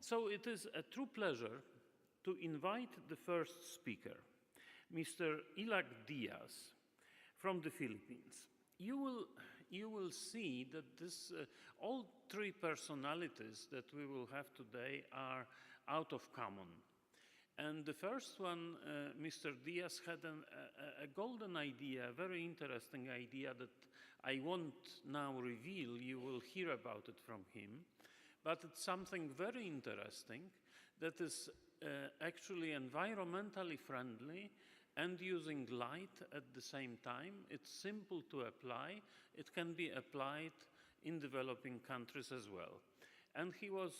So it is a true pleasure to invite the first speaker, Mr. Illac Diaz from the Philippines. You will see that all three personalities that we will have today are out of common. And the first one, Mr. Diaz, had a golden idea, a very interesting idea that I won't now reveal. You will hear about it from him. But it's something very interesting that is actually environmentally friendly and using light at the same time. It's simple to apply. It can be applied in developing countries as well. And he was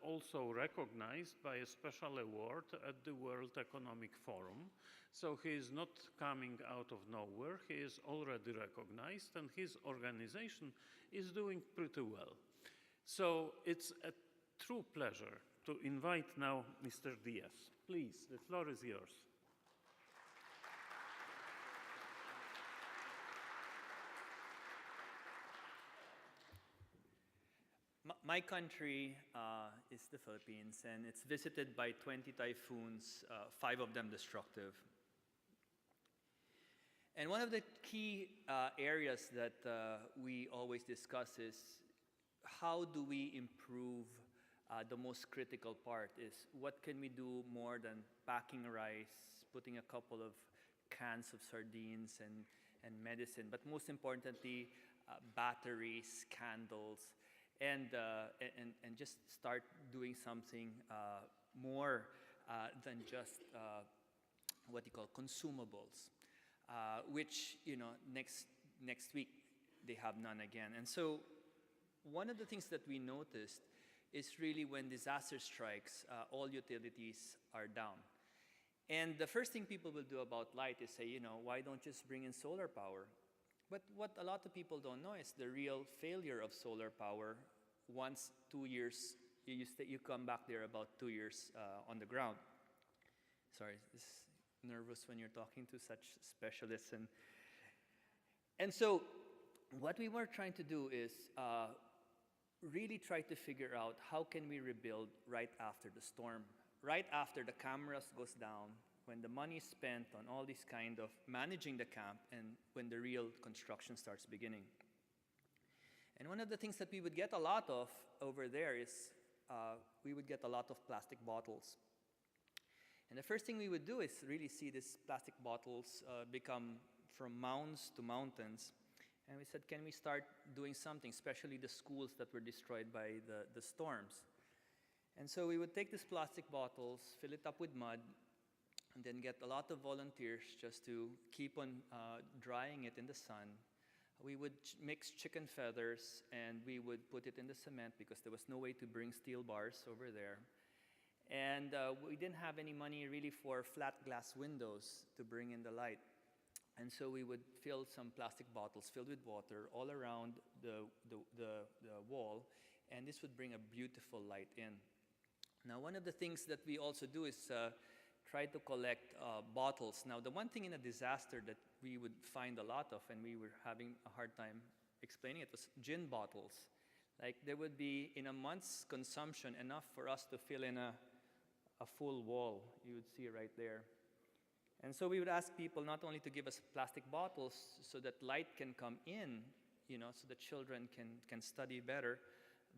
also recognized by a special award at the World Economic Forum. So he is not coming out of nowhere. He is already recognized, and his organization is doing pretty well. So it's a true pleasure to invite now Mr. Diaz. Please, the floor is yours. My country is the Philippines, and it's visited by 20 typhoons, 5 of them destructive. And one of the key areas that we always discuss is how do we improve the most critical part is what can we do more than packing rice, putting a couple of cans of sardines and medicine, but most importantly, batteries, candles, and just start doing something more than just what you call consumables, which next week they have none again. And so one of the things that we noticed is really when disaster strikes, all utilities are down. And the first thing people will do about light is say, why don't you just bring in solar power? But what a lot of people don't know is the real failure of solar power. Once 2 years, you come back there about 2 years on the ground. Sorry, it's nervous when you're talking to such specialists. And so what we were trying to do is really try to figure out how can we rebuild right after the storm, right after the cameras goes down, when the money is spent on all this kind of managing the camp, and when the real construction starts beginning. And one of the things that we would get a lot of over there is we would get a lot of plastic bottles. And the first thing we would do is really see these plastic bottles become from mounds to mountains. And we said, can we start doing something, especially the schools that were destroyed by the storms? And so we would take these plastic bottles, fill it up with mud, and then get a lot of volunteers just to keep on drying it in the sun. We would mix chicken feathers and we would put it in the cement because there was no way to bring steel bars over there. And we didn't have any money really for flat glass windows to bring in the light. And so we would fill some plastic bottles filled with water all around the wall, and this would bring a beautiful light in. Now, one of the things that we also do is try to collect bottles. Now, the one thing in a disaster that we would find a lot of, and we were having a hard time explaining it, was gin bottles. Like, there would be, in a month's consumption, enough for us to fill in a full wall. You would see right there. And so we would ask people not only to give us plastic bottles so that light can come in, so the children can study better,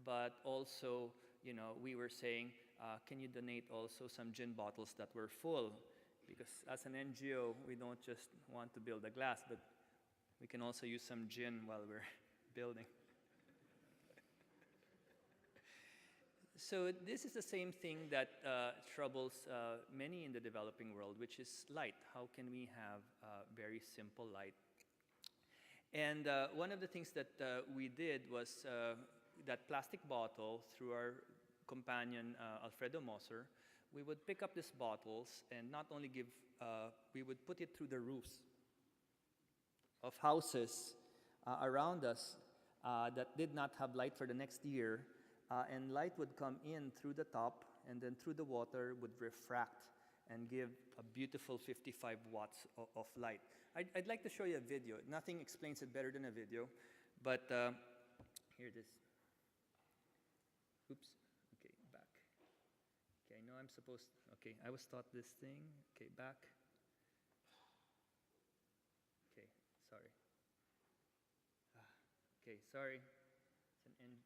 but also, we were saying, can you donate also some gin bottles that were full? Because as an NGO, we don't just want to build a glass, but we can also use some gin while we're building. So this is the same thing that troubles many in the developing world, which is light. How can we have very simple light? And one of the things that we did was that plastic bottle, through our companion Alfredo Moser, we would pick up these bottles and not only we would put it through the roofs of houses around us that did not have light for the next year. And light would come in through the top, and then through the water would refract and give a beautiful 55 watts of light. I'd like to show you a video. Nothing explains it better than a video, but here it is. Oops, okay, back. I'm supposed, okay, I was taught this thing. Okay, back. Okay, sorry. Okay, sorry. It's an end.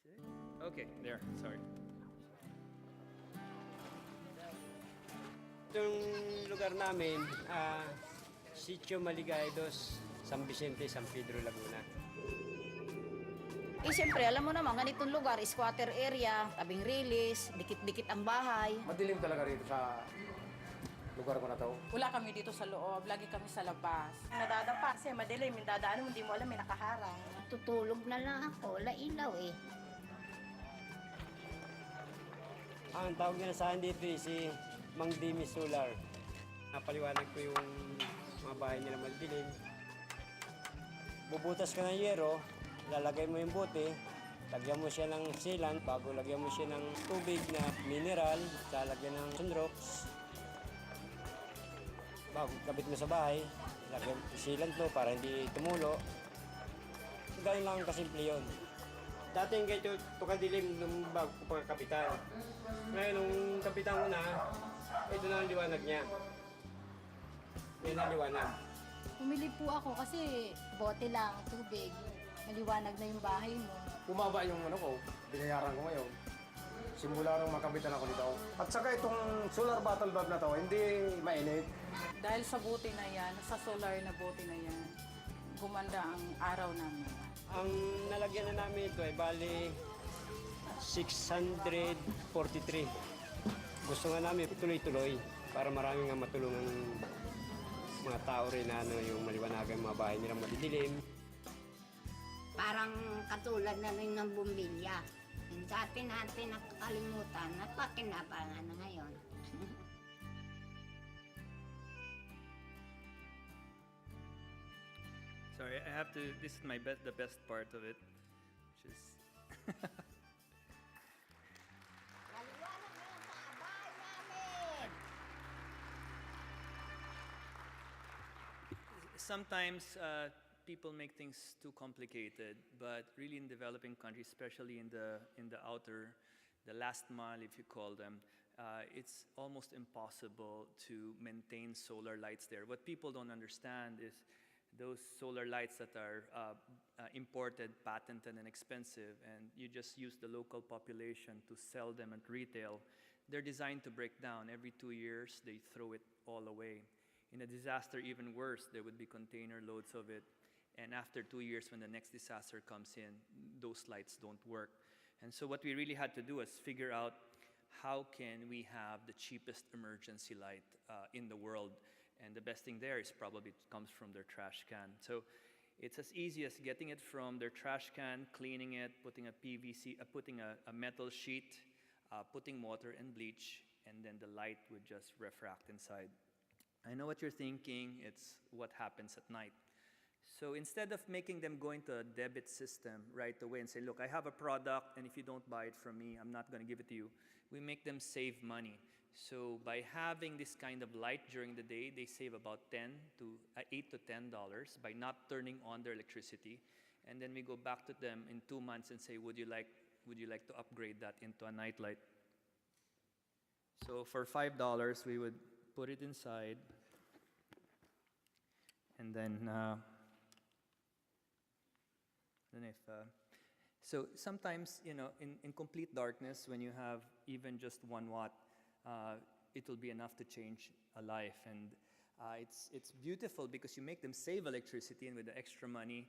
Is it? Okay, there, sorry. Itong lugar namin, Sitio Maligaya Dos, San Vicente, San Pedro, Laguna. Eh, siyempre, alam mo naman, ganitong lugar, squatter area, tabing rilis, dikit-dikit ang bahay. Madilim talaga rito sa lugar ko na to. Wala kami dito sa loob, lagi kami sa labas. Nadadapa kasi madilim, yung dadaan mo, hindi mo alam, may nakaharang. Tutulog na lang ako, wala ilaw eh. Ang tawag nila sa akin dito si Mang Dimi Solar. Napaliwanag ko yung mga bahay nila madilim. Bubutas ka ng yero, lalagay mo yung bote, lagyan mo siya ng sealant, bago lagyan mo siya ng tubig na mineral, lalagyan ng sunrocks. Bago kabit mo sa bahay, lagyan sealant mo para hindi tumulo. Ganun lang kasimple yun. Dati yung ganito, tukadilim nung bago ko pagkapitan. Ngayon, nung kapitan ko na, ito na ang liwanag niya. Yan ang liwanag. Pumili po ako kasi bote lang, tubig. Maliwanag na yung bahay mo. Bumaba yung ano ko, binayaran ko ngayon. Simula nung makabitan ako dito. At saka itong solar bottle bulb na to, hindi mainit. Dahil sa buti na yan, sa solar na buti na yan, gumanda ang araw namin. Ang nalagyan na namin ito ay bali 643. Gusto nga namin tuloy-tuloy para marami nga matulungan mga tao rin na yung maliwanagan mga bahay nilang madidilim. Parang katulad na rin ng bumbilya. Yung dati natin nakakalimutan at pakinabangan na ngayon. Sorry, I have to, this is the best part of it, which is, Maliwanag na lang sa bahay namin! sometimes people make things too complicated, but really in developing countries, especially in the the last mile, if you call them, it's almost impossible to maintain solar lights there. What people don't understand is those solar lights that are imported, patented, and expensive, and you just use the local population to sell them at retail, they're designed to break down. Every 2 years, they throw it all away. In a disaster, even worse, there would be container loads of it. And after 2 years, when the next disaster comes in, those lights don't work. And so what we really had to do is figure out how can we have the cheapest emergency light in the world. And the best thing there is probably it comes from their trash can. So it's as easy as getting it from their trash can, cleaning it, putting a putting a metal sheet, putting water and bleach, and then the light would just refract inside. I know what you're thinking, it's what happens at night. So instead of making them go into a debit system right away and say, look, I have a product, and if you don't buy it from me, I'm not going to give it to you, we make them save money. So by having this kind of light during the day, they save about $8 to $10 by not turning on their electricity. And then we go back to them in 2 months and say, would you like to upgrade that into a night light? So for $5, we would put it inside, and then so sometimes, in complete darkness, when you have even just 1 watt, it will be enough to change a life. And it's beautiful because you make them save electricity, and with the extra money,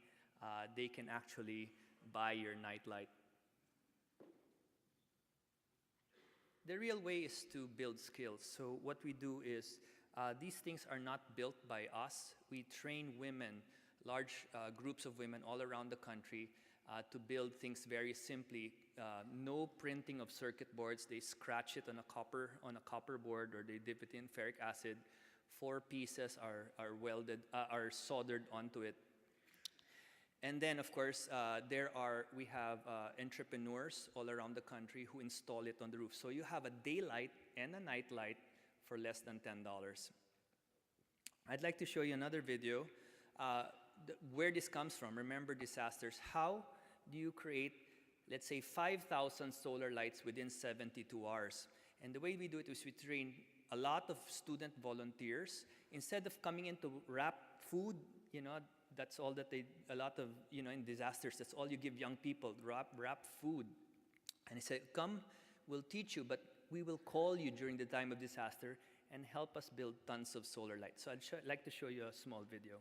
they can actually buy your nightlight. The real way is to build skills. So what we do is, these things are not built by us. We train women, large groups of women all around the country, to build things very simply. No printing of circuit boards. They scratch it on a copper board, or they dip it in ferric acid. 4 pieces are soldered onto it. And then, of course, we have entrepreneurs all around the country who install it on the roof. So you have a daylight and a nightlight for less than $10. I'd like to show you another video where this comes from. Remember disasters. How do you create let's say 5,000 solar lights within 72 hours. And the way we do it is we train a lot of student volunteers. Instead of coming in to wrap food, that's all that a lot of, in disasters, that's all you give young people, wrap food. And he said, come, we'll teach you, but we will call you during the time of disaster and help us build tons of solar lights. So I'd like to show you a small video.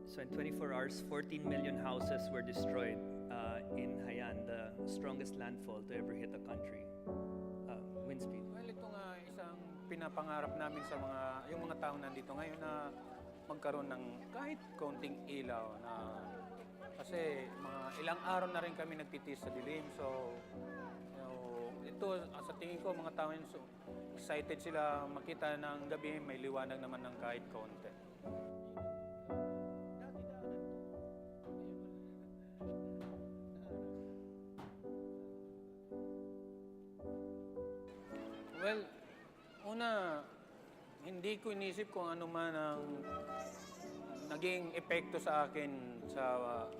So in 24 hours, 14 million houses were destroyed in Haiyan, the strongest landfall to ever hit a country. Wind speed. Well, ito nga isang pinapangarap namin sa yung mga taong nandito ngayon na magkaroon ng kahit kaunting ilaw na kasi mga ilang araw na rin kami nagtitiis sa dilim. So, ito sa tingin ko mga tao so, excited sila makita ng gabi may liwanag naman ng kahit kaunti. Well, una, hindi ko inisip kung ano man ang naging epekto sa akin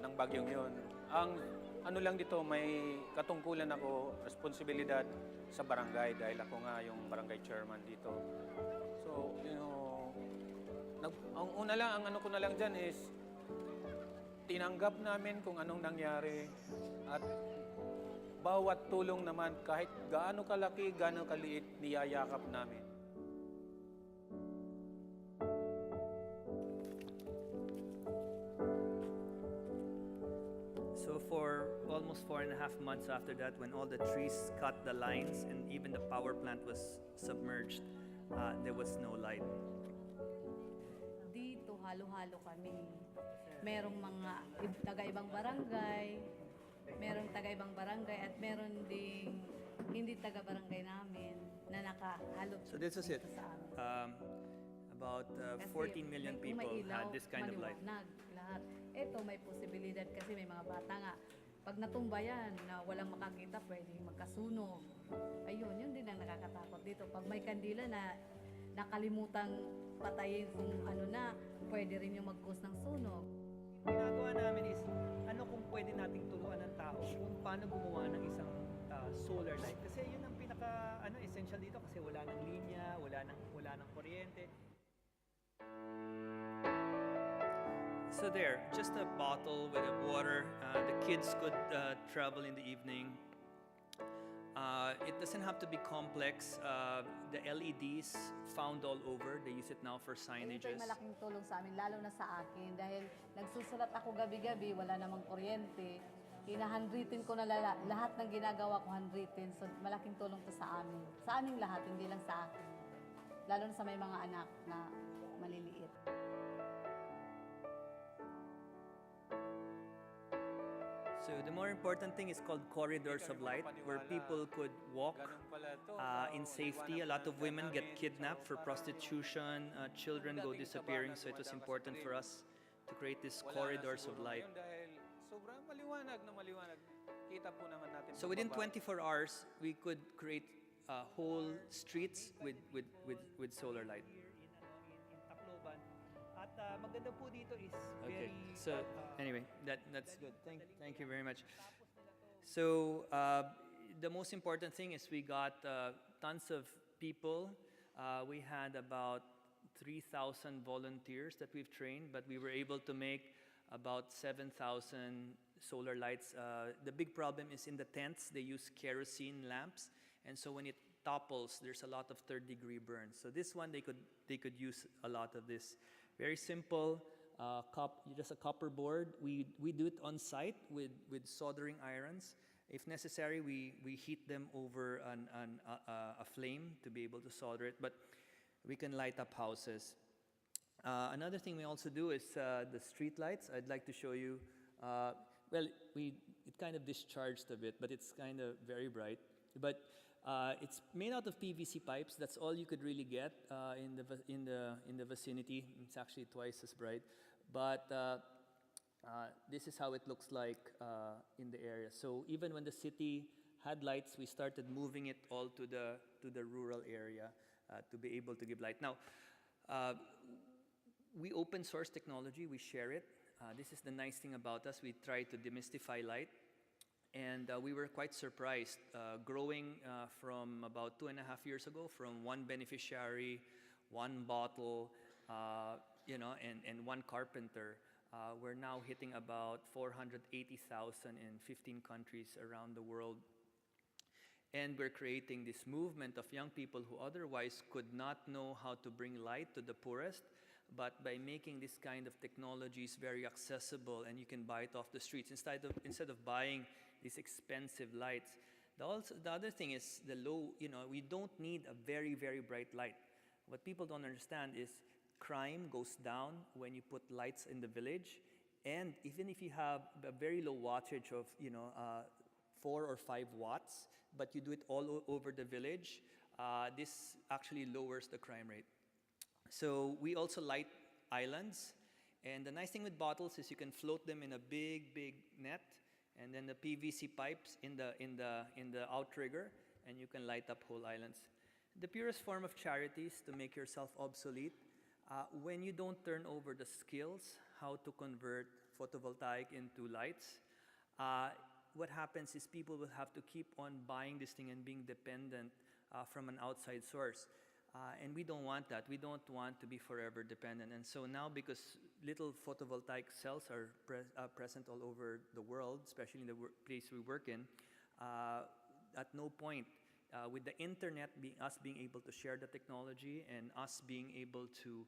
ng bagyong yun. Ang ano lang dito, may katungkulan ako, responsibilidad sa barangay dahil ako nga yung barangay chairman dito. So, ang una lang, ang ano ko na lang dyan is tinanggap namin kung anong nangyari at bawat tulong naman, kahit gaano kalaki, gaano kaliit, niyayakap namin. So for almost 4.5 months after that, when all the trees cut the lines and even the power plant was submerged, there was no light. Dito, halo-halo kami. Merong mga taga-ibang barangay, merong taga-ibang barangay at meron ding hindi taga-barangay namin na nakahalo. So this is it. Sa amin. About Kasi 14 million kung may people ilaw, had this kind of light. maliwanag lahat. Ito may posibilidad kasi may mga bata nga. Pag natumba yan na walang makakita, pwedeng magkasunog. Ayun, yun din ang nakakatakot dito. Pag may kandila na nakalimutang patayin kung ano na, pwede rin yung mag-cause ng sunog. Ginagawa namin is, ano kung pwede nating turuan ng tao kung paano gumawa ng isang solar light. Kasi yun ang pinaka essential dito kasi wala nang linya, wala nang kuryente. So there, just a bottle with water. The kids could travel in the evening. It doesn't have to be complex. The LEDs found all over. They use it now for Ito signages. ay malaking tulong sa amin, lalo na sa akin. Dahil nagsusulat ako gabi-gabi, wala namang kuryente. Hinahandwritten ko na lahat ng ginagawa ko handwritten. So malaking tulong to sa amin. Sa aming lahat, hindi lang sa akin. Lalo na sa may mga anak na maliliit. So the more important thing is called corridors of light, where people could walk in safety. A lot of women get kidnapped for prostitution. Children go disappearing. So it was important for us to create these corridors of light. Sobrang maliwanag na maliwanag. Kita po naman natin. So within 24 hours, we could create whole streets with solar light. At maganda po dito is very... Okay, so anyway, that's good. Thank you very much. So the most important thing is we got tons of people. We had about 3,000 volunteers that we've trained, but we were able to make about 7,000 solar lights. The big problem is in the tents, they use kerosene lamps, and so when it topples, there's a lot of third-degree burns. So this one, they could use a lot of this. Very simple, just a copper board. We do it on site with soldering irons. If necessary, we heat them over a flame to be able to solder it, but we can light up houses. Another thing we also do is the street lights. I'd like to show you. Well, it kind of discharged a bit, but it's kind of very bright. But it's made out of PVC pipes. That's all you could really get in the vicinity. It's actually twice as bright. But this is how it looks like in the area. So even when the city had lights, we started moving it all to the rural area to be able to give light. Now, we open source technology, we share it. This is the nice thing about us. We try to demystify light. And we were quite surprised, growing from about 2.5 years ago, from one beneficiary, one bottle, and one carpenter. We're now hitting about 480,000 in 15 countries around the world. And we're creating this movement of young people who otherwise could not know how to bring light to the poorest, but by making this kind of technologies very accessible and you can buy it off the streets instead of buying these expensive lights. The other thing is the low, we don't need a very, very bright light. What people don't understand is crime goes down when you put lights in the village, and even if you have a very low wattage of 4 or 5 watts, but you do it all over the village, this actually lowers the crime rate. So we also light islands, and the nice thing with bottles is you can float them in a big, big net, and then the PVC pipes in the outrigger, and you can light up whole islands. The purest form of charity is to make yourself obsolete. When you don't turn over the skills how to convert photovoltaic into lights, what happens is people will have to keep on buying this thing and being dependent from an outside source. And we don't want that. We don't want to be forever dependent. And so now, because little photovoltaic cells are present all over the world, especially in the place we work in, at no point, with the internet, us being able to share the technology and us being able to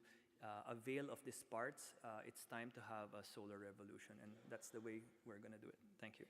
avail of these parts, it's time to have a solar revolution. And that's the way we're going to do it. Thank you.